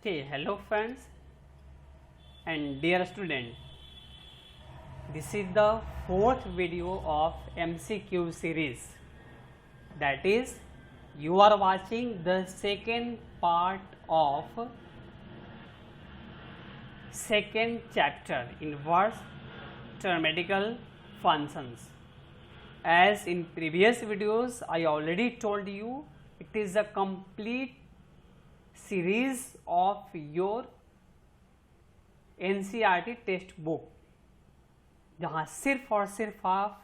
Okay, hello friends and dear student. This is the fourth video of MCQ series. That is, you are watching the second part of second chapter, inverse trigonometrical functions. As in previous videos, I already told you it is a complete series of your NCERT text book, जहाँ सिर्फ और सिर्फ आप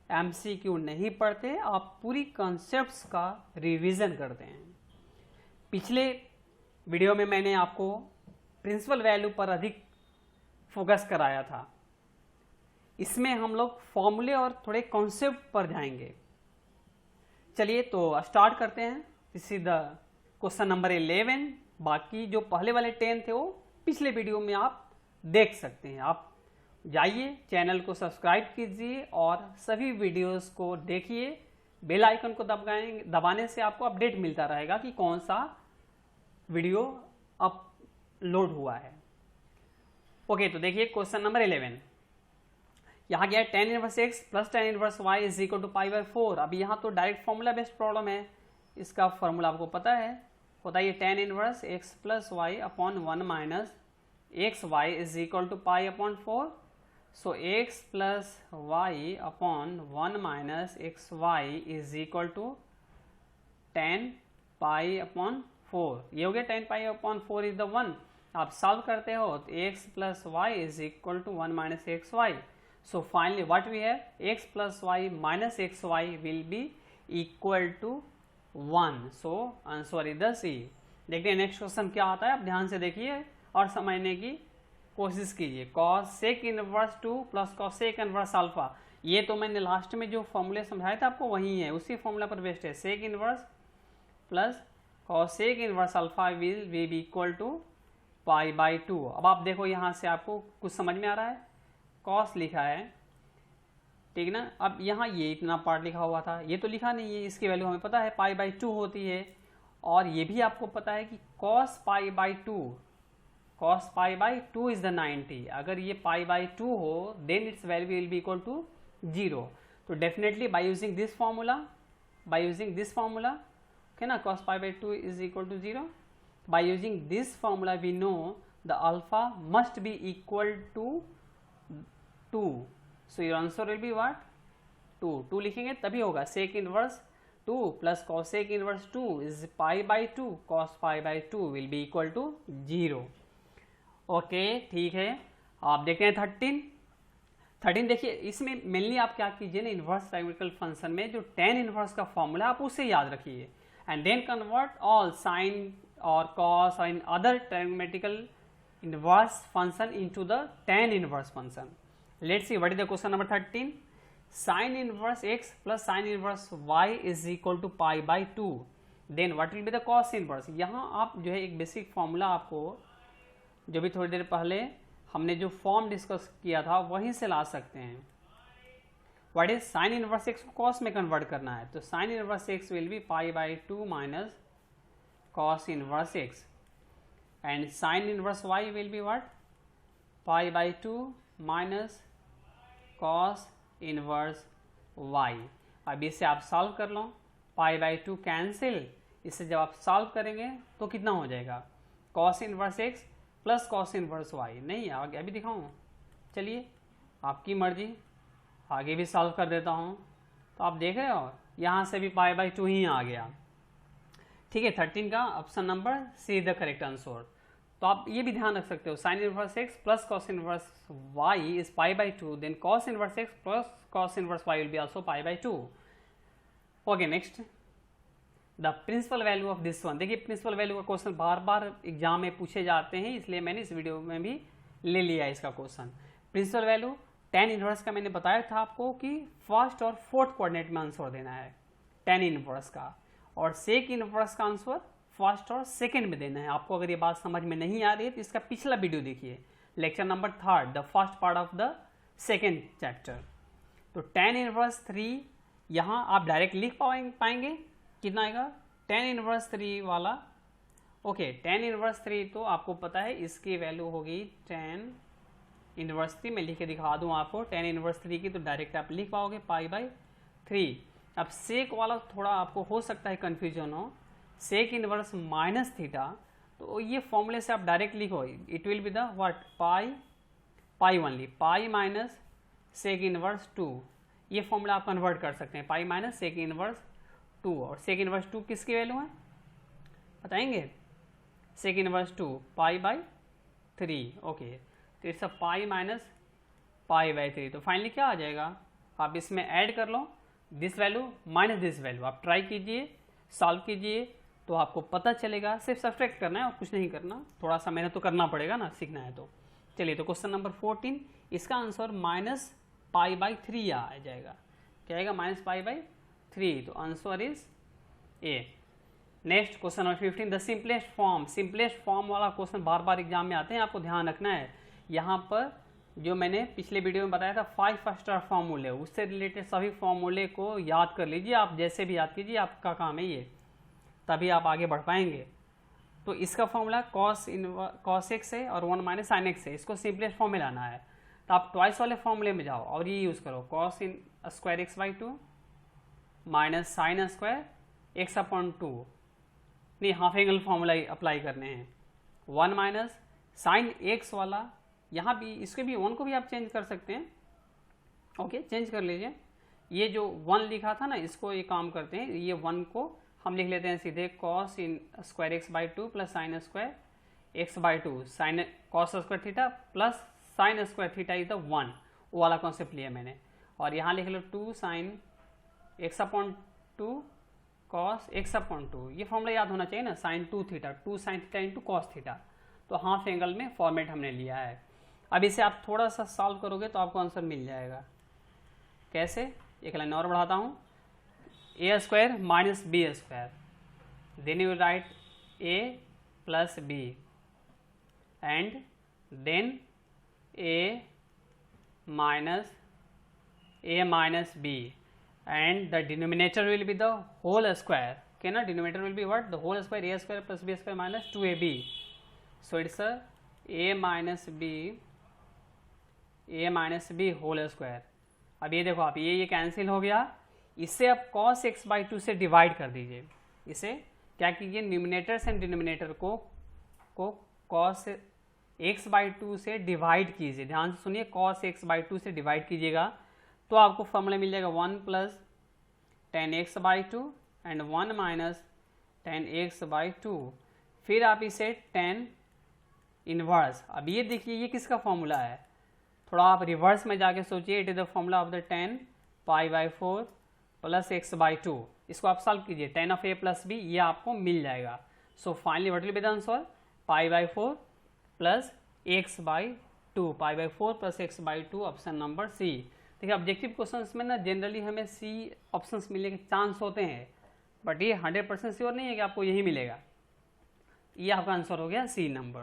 MCQ नहीं पढ़ते, आप पूरी concepts का रिवीजन करते हैं। पिछले वीडियो में मैंने आपको प्रिंसिपल वैल्यू पर अधिक फोकस कराया था। इसमें हम लोग फॉर्मूले और थोड़े कॉन्सेप्ट पर जाएंगे। चलिए तो स्टार्ट करते हैं। This is the question number 11। बाकी जो पहले वाले 10 थे वो पिछले वीडियो में आप देख सकते हैं। आप जाइए, चैनल को सब्सक्राइब कीजिए और सभी वीडियोस को देखिए। बेल आइकन को दबाने से आपको अपडेट मिलता रहेगा कि कौन सा वीडियो अपलोड हुआ है। ओके, तो देखिए क्वेश्चन नंबर 11 यहाँ गया tan inverse x plus tan inverse y is equal to pi by 4। अब यहाँ तो डायरेक्ट फॉर्मूला बेस्ड प्रॉब्लम है। इसका फॉर्मूला आपको पता है, होता है tan inverse x plus y upon 1 minus x y is equal to pi upon 4। So x plus y upon 1 minus x y is equal to tan pi upon 4। ये हो गया tan pi upon 4 is the 1। आप solve करते हो तो x plus y is equal to 1 minus x y. So finally what we have, x plus y minus xy will be equal to 1. So answer is the C. देखते हैं next question क्या आता है। आप ध्यान से देखिए और समझने की कोशिश कीजिए। cos sec inverse 2 plus cos sec inverse alpha, ये तो मैंने लास्ट में जो फॉर्मूले समझाया था आपको वही है, उसी फॉर्मूला पर बेस्ड है। sec inverse plus cos sec inverse alpha will be equal to pi by 2। अब आप देखो यहाँ से आपको कुछ समझ में आ रहा है। कॉस लिखा है, ठीक ना। अब यहाँ ये इतना पार्ट लिखा हुआ था, ये तो लिखा नहीं है। इसकी वैल्यू हमें पता है पाई बाई 2 होती है। और ये भी आपको पता है कि cos pi by 2 is the 90। अगर ये पाई बाई 2 हो then its value will be equal to 0। तो definitely by using this formula, okay ना, cos pi by 2 is equal to 0। By using this formula we know the alpha must be equal to 2। So your answer will be what, 2 लिखेंगे तभी होगा। Sec inverse 2 plus cos sec inverse 2 is pi by 2, cos pi by 2 will be equal to 0। Okay, ठीक है। आप देखते हैं 13 देखिए। इसमें मेनली आप क्या कीजिए ना, इनवर्स ट्रायंगुलर फंक्शन में जो tan इनवर्स का फॉर्मूला आप उसे याद रखिए and then convert all sine और कॉस और in other triangular inverse function into the tan inverse function. Let's see what is the question number 13. Sin inverse x plus sin inverse y is equal to pi by 2. Then what will be the cos inverse? यहाँ आप जो है एक basic formula आपको जो भी थोड़ी देर पहले हमने जो फॉर्म डिस्कस किया था वहीं से ला सकते हैं। What is sin inverse x को cos में कन्वर्ट करना है, तो sin inverse x will be pi by 2 minus cos inverse x. And sin inverse y will be what, pi by 2 minus cos inverse y। अब इसे आप solve कर लो, पाई by 2 cancel. इसे जब आप सॉल्व करेंगे तो कितना हो जाएगा, cos inverse x plus cos inverse y। नहीं आगे अभी दिखाऊँ, चलिए आपकी मर्जी, आगे भी सॉल्व कर देता हूँ। तो आप देख रहे हो यहाँ से भी पाई बाई 2 ही आ गया, ठीक है। 13 का option number C the correct answer. तो आप ये भी ध्यान रख सकते हो, sine inverse x plus cos inverse y is pi by 2, then cos inverse x plus cos inverse y will be also pi by 2। Okay, next the principal value of this one. देखिए principal value का question बार बार exam में पूछे जाते हैं, इसलिए मैंने इस वीडियो में भी ले लिया इसका question. Principal value tan inverse का मैंने बताया था आपको कि फर्स्ट और फोर्थ कोऑर्डिनेट में आंसर देना है tan इनवर्स का, और सेक इनवर्स का आंसर फर्स्ट और सेकंड में देना है। आपको अगर ये बात समझ में नहीं आ रही है तो इसका पिछला वीडियो देखिए, lecture number 3, the first part of the second chapter. तो tan इनवर्स 3 यहाँ आप डायरेक्ट लिख पाएंगे, कितना आएगा tan इनवर्स 3 वाला ओके, tan इनवर्स 3 तो आपको पता है इसकी वैल्यू होगी tan इनवर्स 3, मैं लिख के दिखा दूं आपको tan इनवर्स 3 की, तो डायरेक्ट आप लिख पाओगे π/3। अब सेक वाला थोड़ा आपको हो सकता है कन्फ्यूजन हो, सेक इनवर्स माइनस थीटा, तो ये फॉर्मूले से आप डायरेक्ट लिखो, it will be the what pi only, pi minus sec inverse 2, ये फॉर्मूला आप कन्वर्ट कर सकते हैं, पाई माइनस सेक इनवर्स 2। और सेक इनवर्स 2 किसकी वैल्यू है बताएंगे, सेक इनवर्स 2 π/3। ओके, तो इट्स पाई माइनस π/3, तो फाइनली क्या आ जाएगा, आप इसमें ऐड कर लो this value minus this value, आप ट्राई कीजिए, सॉल्व कीजिए, तो आपको पता चलेगा। सिर्फ सब्ट्रैक्ट करना है और कुछ नहीं करना, थोड़ा सा मेहनत तो करना पड़ेगा ना, सीखना है तो। चलिए, तो क्वेश्चन नंबर 14, इसका आंसर -π/3 आ जाएगा। क्या आएगा, -π/3, तो answer is a. Next question number 15, the simplest form वाला क्वेश्चन बार बार एग्जाम में आते हैं, आपको ध्यान रखना है। यहाँ पर जो मैंने पिछले वीडियो में बताया था 5 स्टार फॉर्मूले, उससे रिलेटेड सभी फॉर्मूले को याद कर लीजिए, आप जैसे भी याद कीजिए, आपका काम है ये, तभी आप आगे बढ़ पाएंगे। तो इसका फॉर्मूला cos x है और 1 - sin x है, इसको सिंपलेस्ट फॉर्म में लाना है, तो आप ट्वाइस वाले फॉर्मूले में जाओ और ये यूज़ करो, cos square x/2 minus sign square x/2, नहीं हाफ एंगल फॉर्मूला अप्लाई करने हैं। 1 माइनस साइन x वाला, यहाँ भी इसके भी 1 को भी आप चेंज कर सकते हैं, ओके चेंज कर लीजिए। ये जो 1 लिखा था ना, इसको ये काम करते हैं, ये 1 को हम लिख लेते हैं सीधे cos square x/2 plus sine square x/2, sine cos square theta plus sine square theta is the 1, वो वाला कॉन्सेप्ट लिया मैंने। और यहाँ लिख लो 2 साइन x/2 cos x/2, ये फॉर्मूला याद होना चाहिए ना, sine 2 theta, 2 sine theta into cos theta, तो हाफ एंगल में फॉर्मेट हमने लिया है। अब इसे आप थोड़ा सा सॉल्व करोगे तो आपको आंसर मिल जाएगा। कैसे, एक लाइन और बढ़ाता हूँ, a square minus B square, then you write a plus b and then a minus b and the denominator will be the whole square, okay na, denominator will be what, the whole square, a square plus b square minus 2ab, so it's a minus b whole square। अब ये देखो आप, ये cancel हो गया, इससे आप cos x/2 से डिवाइड कर दीजिए, इसे क्या कीजिए, न्यूमिनेटर्स एंड डिनोमिनेटर को cos x/2 से डिवाइड कीजिए, ध्यान से सुनिए, cos x/2 से डिवाइड कीजिएगा, तो आपको फॉर्मूला मिल जाएगा 1 plus tan x/2 and 1 minus tan x/2, फिर आप इसे tan इनवर्स, अब ये देखिए ये किसका फॉर्मूला है, थोड़ा आप रिवर्स में जाके सोचिए, it is the formula of the tan π/4 plus x/2, इसको आप सॉल्व कीजिए, tan of a plus b, ये आपको मिल जाएगा। So finally what will be the answer, π/4 plus x/2, π/4 plus x/2, option number C. देखिए ऑब्जेक्टिव क्वेश्चंस में ना जनरली हमें सी ऑप्शंस मिलने के चांस होते हैं, बट ये 100% श्योर नहीं है कि आपको यही मिलेगा। ये आपका आंसर हो गया C number.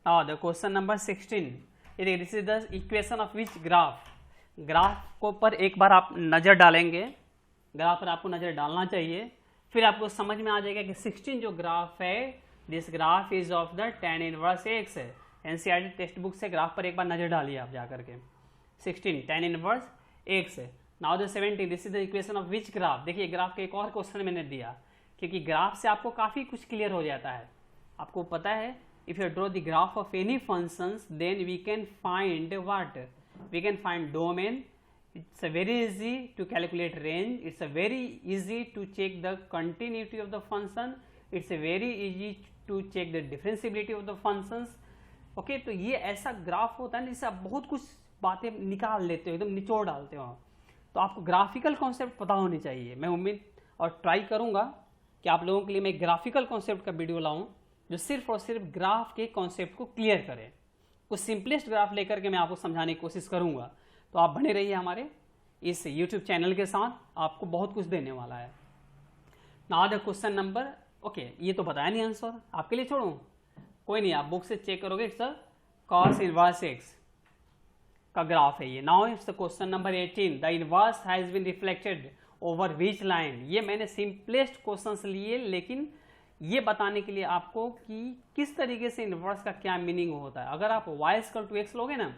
Now the question number 16, ये देखिए this is the equation of which graph, graph को पर एक बार आप नज़र डालेंगे, ग्राफ पर आपको नज़र डालना चाहिए, फिर आपको समझ में आ जाएगा कि 16 जो ग्राफ है, this graph is of the tan inverse x है। एनसीईआरटी टेक्स्ट बुक से ग्राफ पर एक बार नज़र डालिए आप जा करके, 16 tan इनवर्स x है। Now the 17, this is the equation of which graph, देखिए ग्राफ का एक और क्वेश्चन मैंने दिया, क्योंकि ग्राफ से आपको काफ़ी कुछ क्लियर हो जाता है। आपको पता है, if you draw the graph of any functions then we can find what, we can find domain, it's a very easy to calculate range, it's a very easy to check the continuity of the function, it's a very easy to check the differentiability of the functions, okay, तो ये ऐसा graph होता है जिससे आप बहुत कुछ बातें निकाल लेते हो, एकदम निचोड़ डालते हो, तो आपको ग्राफिकल कॉन्सेप्ट पता होनी चाहिए। मैं उम्मीद और ट्राई करूंगा कि आप लोगों के लिए मैं ग्राफिकल कॉन्सेप्ट का वीडियो लाऊं जो सिर्फ और सिर्फ ग्राफ के कॉन्सेप्ट को क्लियर करे, कुछ सिंपलेस्ट ग्राफ लेकर के मैं आपको समझाने की कोशिश करूंगा। तो आप बने रहिए हमारे इस YouTube चैनल के साथ, आपको बहुत कुछ देने वाला है। Now the question number, okay ये तो बताया नहीं आंसर, आपके लिए छोड़ूं, कोई नहीं, आप बुक से चेक करोगे, it's a cos inverse x का ग्राफ है ये। Now it's the question number 18, the inverse has been reflected over which line, ये मैंने सिंपलेस्ट क्वेश्चंस लिए, लेकिन ये बताने के लिए आपको कि किस तरीके से इन्वर्स का क्या मीनिंग होता है। अगर आप y = x लोगे ना,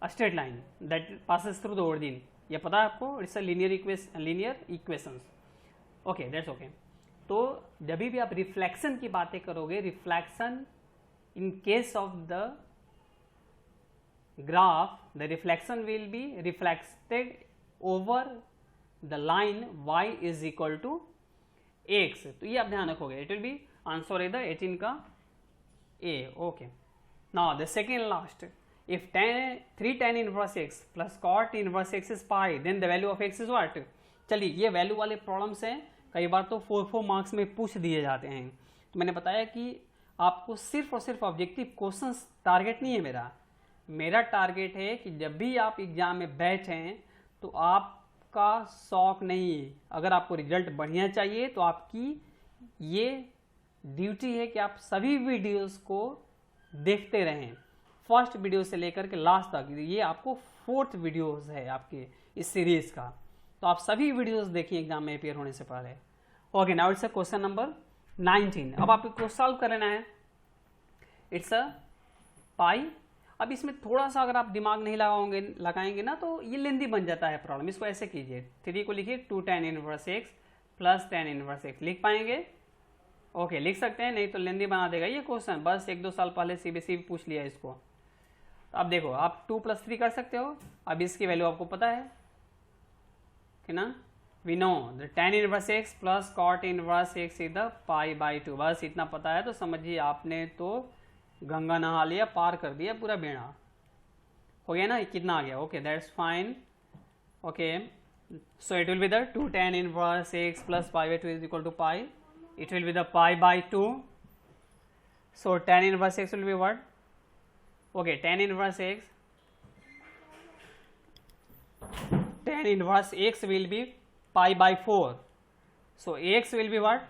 straight line that passes through the origin, ये पता है आपको, it's a linear equations. Okay, that's okay. तो जब भी आप रिफ्लेक्शन की बातें करोगे, reflection in case of the graph, the reflection will be reflected over the line y = x। तो ये आप ध्यान रखोगे, इट विल बी आंसर इधर 18 का A। Okay, now the second last, if 3 tan inverse x plus cot inverse x is pi, then the value of x is what? चलिए, ये value वाले प्रॉब्लम्स हैं, कई बार तो 4 मार्क्स में पूछ दिए जाते हैं। तो मैंने बताया कि आपको सिर्फ और सिर्फ ऑब्जेक्टिव क्वेश्चंस टारगेट नहीं है मेरा टारगेट है कि जब भी आप एग्जाम में बैठें तो आपका शौक नहीं, अगर आपको रिजल्ट बढ़िया चाहिए तो आपकी ये ड्यूटी है कि आप सभी वीडियोस को देखते रहें, फर्स्ट वीडियो से लेकर के लास्ट तक। ये आपको 4th वीडियोस है आपके इस सीरीज का, तो आप सभी वीडियोस देखिए एग्जाम में अपियर होने से पहले। Okay, now it's a question number 19। अब आपको सॉल्व करना है, इट्स अ पाई। अब इसमें थोड़ा सा अगर आप दिमाग नहीं लगाएंगे ना तो ये लेंदी बन जाता है प्रॉब्लम। इसको ऐसे कीजिए, 3 को लिखिए 2 tan inverse x plus tan inverse x, लिख पाएंगे? ओके, लिख सकते हैं, नहीं तो लेंदी बना देगा ये क्वेश्चन। बस 1-2 साल पहले CBSE भी पूछ लिया इसको। अब देखो, आप 2 + 3 कर सकते हो। अब इसकी वैल्यू आपको पता है कि ना, we know the tan inverse x plus cot inverse x is the π/2। बस इतना पता है तो समझिए आपने तो गंगा नहा लिया, पार कर दिया पूरा बेड़ा। हो गया ना, कितना आ गया? Okay, that's fine. Okay, so it will be the 2 tan inverse x plus π/2 is equal to pi. It will be the π/2। So tan inverse x will be what? Okay, tan inverse x will be π/4. So x will be what?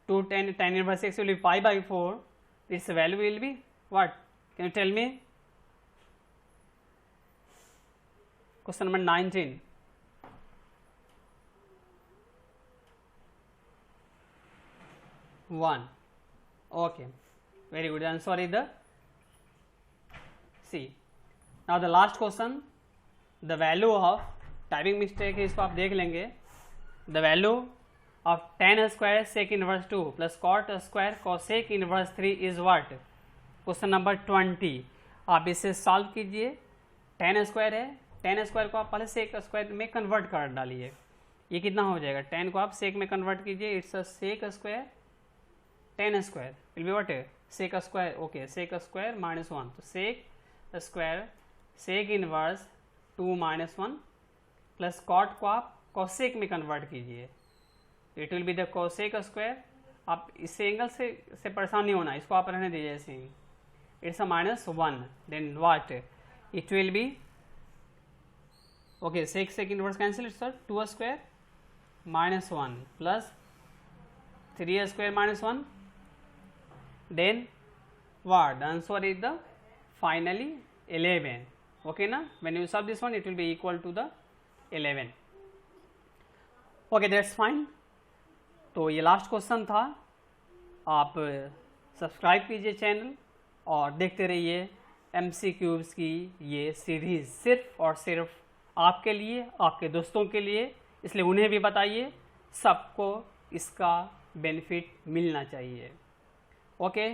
2 tan inverse x will be π/4. Its value will be what? Can you tell me? Question number 19. One. Okay. Very good. Answer is the C. Now the last question, the value of typing mistake है, इसको आप देख लेंगे। The value of tan square sec inverse 2 plus cot square cosec inverse 3 is what? Question number 20. आप इसे solve कीजिए। tan square है, tan square को आप पहले sec स्क्वायर में कन्वर्ट कर डालिए। ये कितना हो जाएगा? tan को आप sec में कन्वर्ट कीजिए, it's a sec square tan square will be what? sec square. Okay, sec square -1, तो sec square sec inverse 2 - 1 plus cot को आप cosec में कन्वर्ट कीजिए, it will be the cosec square. आप इससे एंगल से परेशान नहीं होना, इसको आप रहने दीजिए ऐसे ही। It's a -1, then what? It will be okay, sec inverse cancel, it's 2 square -1 plus 3 square -1, then what? The answer is the finally 11. Okay na, when you solve this one it will be equal to the 11. Okay, that's fine. तो ये last question था। आप subscribe कीजिए channel और देखते रहिए MCQs की ये सीरीज, सिर्फ और सिर्फ आपके लिए, आपके दोस्तों के लिए, इसलिए उन्हें भी बताइए, सबको इसका बेनिफिट मिलना चाहिए। Okay,